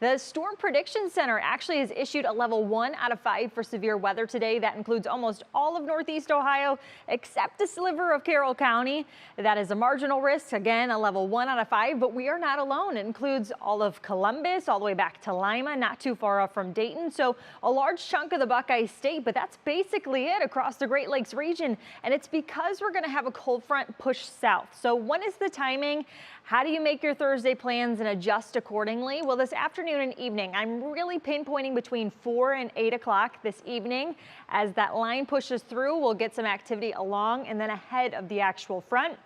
The Storm Prediction Center actually has issued a level 1 out of 5 for severe weather today. That includes almost all of Northeast Ohio, except a sliver of Carroll County. That is a marginal risk. Again, a level 1 out of 5, but we are not alone. It includes all of Columbus, all the way back to Lima, not too far off from Dayton. So a large chunk of the Buckeye State, but that's basically it across the Great Lakes region. And it's because we're going to have a cold front push south. So when is the timing? How do you make your Thursday plans and adjust accordingly? Well, this afternoon and evening, I'm really pinpointing between 4 and 8 o'clock this evening. As that line pushes through, we'll get some activity along and then ahead of the actual front.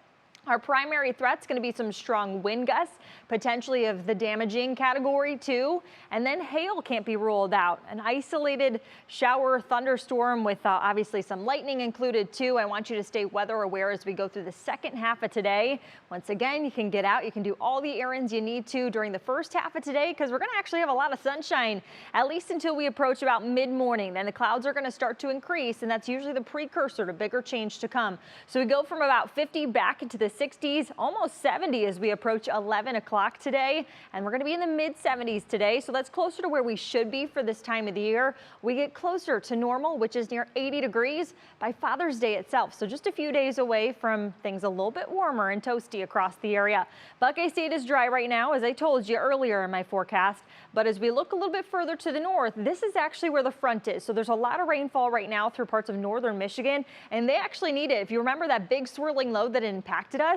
Our primary threat's going to be some strong wind gusts, potentially of the damaging category 2, and then hail can't be ruled out. An isolated shower thunderstorm with obviously some lightning included too. I want you to stay weather aware as we go through the second half of today. Once again, you can get out, you can do all the errands you need to during the first half of today because we're going to actually have a lot of sunshine, at least until we approach about mid-morning. Then the clouds are going to start to increase, and that's usually the precursor to bigger change to come. So we go from about 50 back into the 60s, almost 70 as we approach 11 o'clock today, and we're going to be in the mid 70s today, so that's closer to where we should be for this time of the year. We get closer to normal, which is near 80 degrees by Father's Day itself, so just a few days away from things a little bit warmer and toasty across the area. Buckeye State is dry right now, as I told you earlier in my forecast, but as we look a little bit further to the north, this is actually where the front is, so there's a lot of rainfall right now through parts of northern Michigan, and they actually need it. If you remember that big swirling low that impacted us,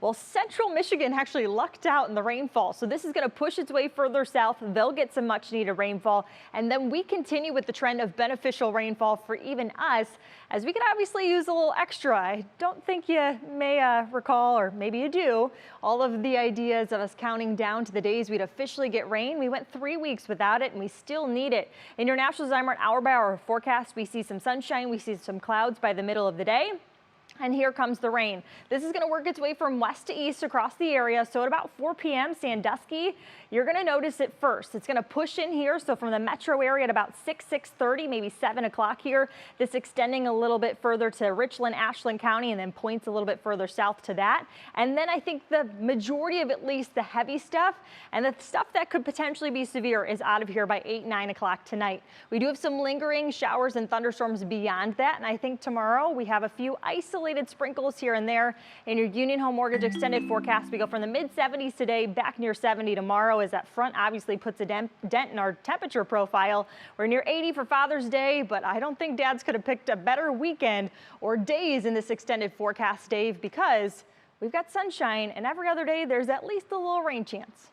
well, central Michigan actually lucked out in the rainfall. So this is going to push its way further south. They'll get some much needed rainfall. And then we continue with the trend of beneficial rainfall for even us, as we could obviously use a little extra. I don't think you may recall, or maybe you do, all of the ideas of us counting down to the days we'd officially get rain. We went 3 weeks without it, and we still need it. In your National Zymer hour-by-hour forecast, we see some sunshine. We see some clouds by the middle of the day. And here comes the rain. This is going to work its way from west to east across the area. So at about 4 p.m. Sandusky, you're going to notice it first. It's going to push in here. So from the metro area at about 6:30, maybe 7 o'clock here. This extending a little bit further to Richland, Ashland County, and then points a little bit further south to that. And then I think the majority of at least the heavy stuff and the stuff that could potentially be severe is out of here by 8, 9 o'clock tonight. We do have some lingering showers and thunderstorms beyond that. And I think tomorrow we have a few isolated sprinkles here and there. In your Union Home Mortgage extended forecast, we go from the mid 70s today back near 70 tomorrow, as that front obviously puts a dent in our temperature profile. We're near 80 for Father's Day, but I don't think dads could have picked a better weekend or days in this extended forecast, Dave, because we've got sunshine and every other day there's at least a little rain chance.